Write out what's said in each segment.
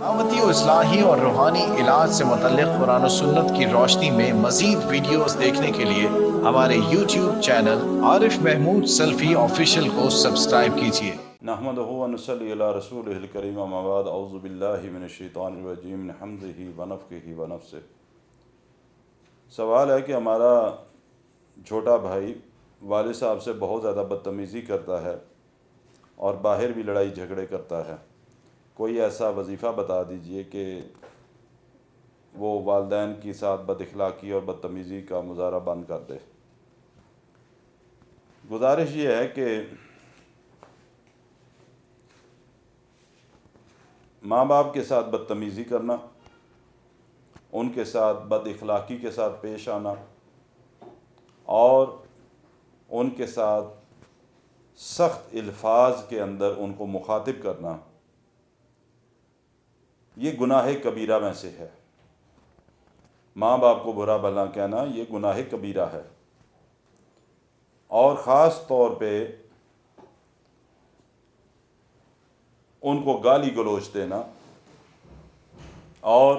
دعوتی و اصلاحی اور روحانی علاج سے متعلق قرآن و سنت کی روشنی میں مزید ویڈیوز دیکھنے کے لیے ہمارے یوٹیوب چینل عارف محمود سلفی آفیشیل کو سبسکرائب کیجیے۔ نحمدہ و نصلی علی رسولہ الکریم، اما بعد، اعوذ باللہ من الشیطان الرجیم، من حمزہ و نفخہ و نفثہ۔ سوال ہے کہ ہمارا چھوٹا بھائی والد صاحب سے بہت زیادہ بدتمیزی کرتا ہے اور باہر بھی لڑائی جھگڑے کرتا ہے، کوئی ایسا وظیفہ بتا دیجئے کہ وہ والدین کے ساتھ بد اخلاقی اور بدتمیزی کا مظاہرہ بند کر دے۔ گزارش یہ ہے کہ ماں باپ کے ساتھ بدتمیزی کرنا، ان کے ساتھ بد اخلاقی کے ساتھ پیش آنا اور ان کے ساتھ سخت الفاظ کے اندر ان کو مخاطب کرنا، یہ گناہ کبیرہ میں سے ہے۔ ماں باپ کو برا بھلا کہنا یہ گناہ کبیرہ ہے، اور خاص طور پہ ان کو گالی گلوچ دینا اور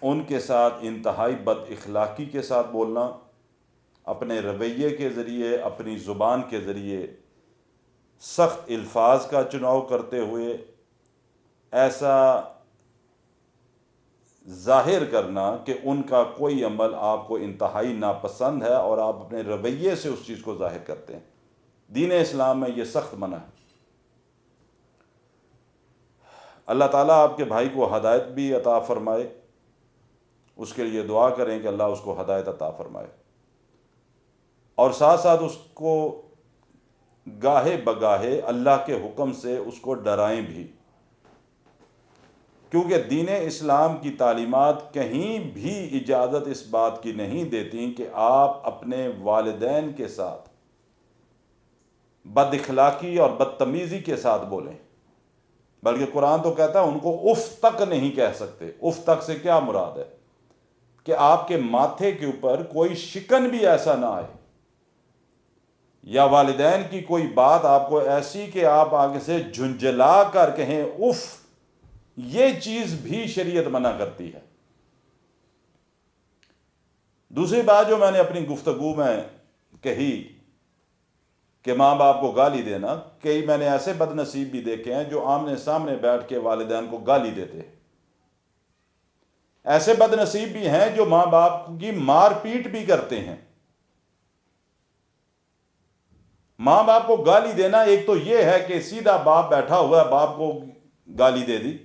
ان کے ساتھ انتہائی بد اخلاقی کے ساتھ بولنا، اپنے رویے کے ذریعے، اپنی زبان کے ذریعے سخت الفاظ کا چناؤ کرتے ہوئے ایسا ظاہر کرنا کہ ان کا کوئی عمل آپ کو انتہائی ناپسند ہے اور آپ اپنے رویے سے اس چیز کو ظاہر کرتے ہیں۔ دین اسلام میں یہ سخت منع ہے۔ اللہ تعالیٰ آپ کے بھائی کو ہدایت بھی عطا فرمائے، اس کے لیے دعا کریں کہ اللہ اس کو ہدایت عطا فرمائے، اور ساتھ ساتھ اس کو گاہے بگاہے اللہ کے حکم سے اس کو ڈرائیں بھی، کیونکہ دین اسلام کی تعلیمات کہیں بھی اجازت اس بات کی نہیں دیتی کہ آپ اپنے والدین کے ساتھ بد اخلاقی اور بدتمیزی کے ساتھ بولیں، بلکہ قرآن تو کہتا ہے ان کو اف تک نہیں کہہ سکتے۔ اف تک سے کیا مراد ہے؟ کہ آپ کے ماتھے کے اوپر کوئی شکن بھی ایسا نہ آئے، یا والدین کی کوئی بات آپ کو ایسی کہ آپ آگے سے جھنجھلا کر کہیں اف، یہ چیز بھی شریعت منع کرتی ہے۔ دوسری بات جو میں نے اپنی گفتگو میں کہی کہ ماں باپ کو گالی دینا، کئی میں نے ایسے بد نصیب بھی دیکھے ہیں جو آمنے سامنے بیٹھ کے والدین کو گالی دیتے ہیں۔ ایسے بد نصیب بھی ہیں جو ماں باپ کی مار پیٹ بھی کرتے ہیں۔ ماں باپ کو گالی دینا ایک تو یہ ہے کہ سیدھا باپ بیٹھا ہوا ہے، باپ کو گالی دے دی،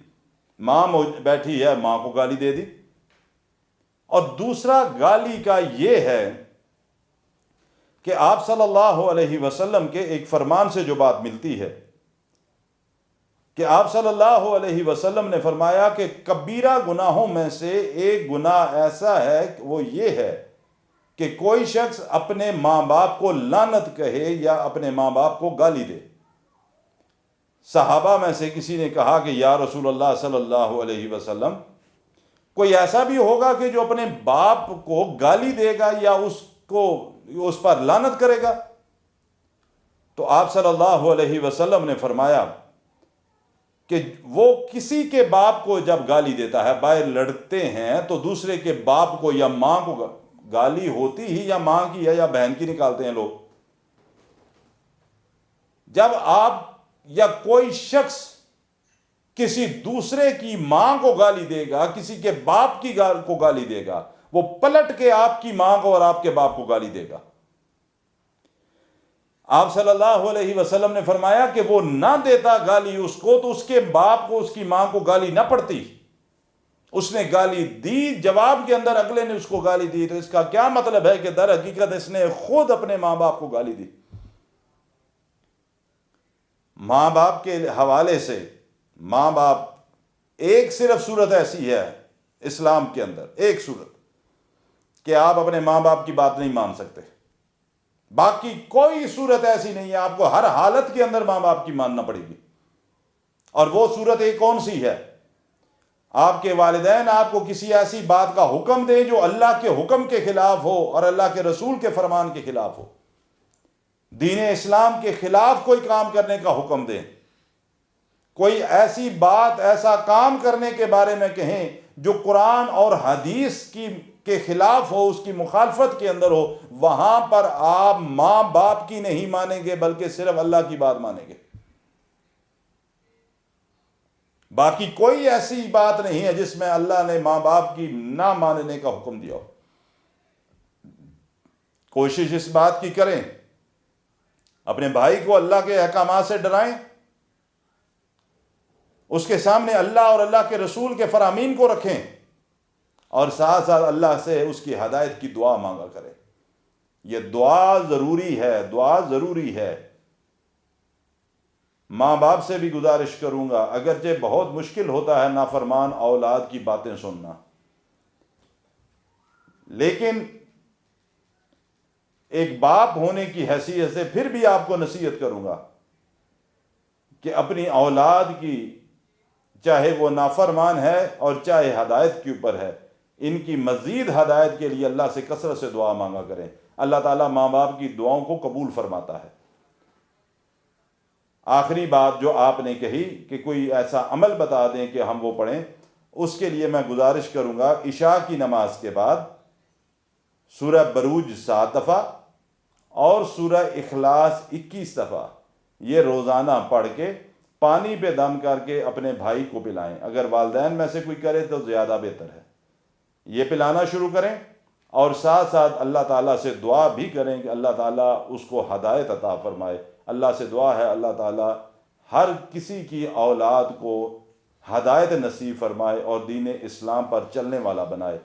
ماں بیٹھی ہے، ماں کو گالی دے دی، اور دوسرا گالی کا یہ ہے کہ آپ صلی اللہ علیہ وسلم کے ایک فرمان سے جو بات ملتی ہے کہ آپ صلی اللہ علیہ وسلم نے فرمایا کہ کبیرہ گناہوں میں سے ایک گناہ ایسا ہے، وہ یہ ہے کہ کوئی شخص اپنے ماں باپ کو لعنت کہے یا اپنے ماں باپ کو گالی دے۔ صحابہ میں سے کسی نے کہا کہ یا رسول اللہ صلی اللہ علیہ وسلم، کوئی ایسا بھی ہوگا کہ جو اپنے باپ کو گالی دے گا یا اس پر لعنت کرے گا؟ تو آپ صلی اللہ علیہ وسلم نے فرمایا کہ وہ کسی کے باپ کو جب گالی دیتا ہے، باہر لڑتے ہیں تو دوسرے کے باپ کو یا ماں کو گالی ہوتی ہی یا ماں کی ہے یا بہن کی نکالتے ہیں لوگ، جب آپ یا کوئی شخص کسی دوسرے کی ماں کو گالی دے گا، کسی کے باپ کی کو گالی دے گا، وہ پلٹ کے آپ کی ماں کو اور آپ کے باپ کو گالی دے گا۔ آپ صلی اللہ علیہ وسلم نے فرمایا کہ وہ نہ دیتا گالی اس کو تو اس کے باپ کو، اس کی ماں کو گالی نہ پڑتی۔ اس نے گالی دی، جواب کے اندر اگلے نے اس کو گالی دی، تو اس کا کیا مطلب ہے کہ در حقیقت اس نے خود اپنے ماں باپ کو گالی دی۔ ماں باپ کے حوالے سے ماں باپ، ایک صرف صورت ایسی ہے اسلام کے اندر، ایک صورت کہ آپ اپنے ماں باپ کی بات نہیں مان سکتے، باقی کوئی صورت ایسی نہیں ہے، آپ کو ہر حالت کے اندر ماں باپ کی ماننا پڑے گی۔ اور وہ صورت ایک کون سی ہے؟ آپ کے والدین آپ کو کسی ایسی بات کا حکم دیں جو اللہ کے حکم کے خلاف ہو اور اللہ کے رسول کے فرمان کے خلاف ہو، دین اسلام کے خلاف کوئی کام کرنے کا حکم دیں، کوئی ایسی بات، ایسا کام کرنے کے بارے میں کہیں جو قرآن اور حدیث کے خلاف ہو، اس کی مخالفت کے اندر ہو، وہاں پر آپ ماں باپ کی نہیں مانیں گے بلکہ صرف اللہ کی بات مانیں گے۔ باقی کوئی ایسی بات نہیں ہے جس میں اللہ نے ماں باپ کی نہ ماننے کا حکم دیا ہو۔ کوشش اس بات کی کریں، اپنے بھائی کو اللہ کے احکامات سے ڈرائیں، اس کے سامنے اللہ اور اللہ کے رسول کے فرامین کو رکھیں، اور ساتھ ساتھ اللہ سے اس کی ہدایت کی دعا مانگا کریں۔ یہ دعا ضروری ہے، دعا ضروری ہے۔ ماں باپ سے بھی گزارش کروں گا، اگرچہ بہت مشکل ہوتا ہے نافرمان اولاد کی باتیں سننا، لیکن ایک باپ ہونے کی حیثیت سے پھر بھی آپ کو نصیحت کروں گا کہ اپنی اولاد کی، چاہے وہ نافرمان ہے اور چاہے ہدایت کے اوپر ہے، ان کی مزید ہدایت کے لیے اللہ سے کثرت سے دعا مانگا کریں۔ اللہ تعالیٰ ماں باپ کی دعاؤں کو قبول فرماتا ہے۔ آخری بات جو آپ نے کہی کہ کوئی ایسا عمل بتا دیں کہ ہم وہ پڑھیں، اس کے لیے میں گزارش کروں گا عشاء کی نماز کے بعد سورہ بروج 7 دفعہ اور سورہ اخلاص 21 دفعہ یہ روزانہ پڑھ کے پانی پہ دم کر کے اپنے بھائی کو پلائیں۔ اگر والدین میں سے کوئی کرے تو زیادہ بہتر ہے، یہ پلانا شروع کریں، اور ساتھ ساتھ اللہ تعالیٰ سے دعا بھی کریں کہ اللہ تعالیٰ اس کو ہدایت عطا فرمائے۔ اللہ سے دعا ہے اللہ تعالیٰ ہر کسی کی اولاد کو ہدایت نصیب فرمائے اور دین اسلام پر چلنے والا بنائے۔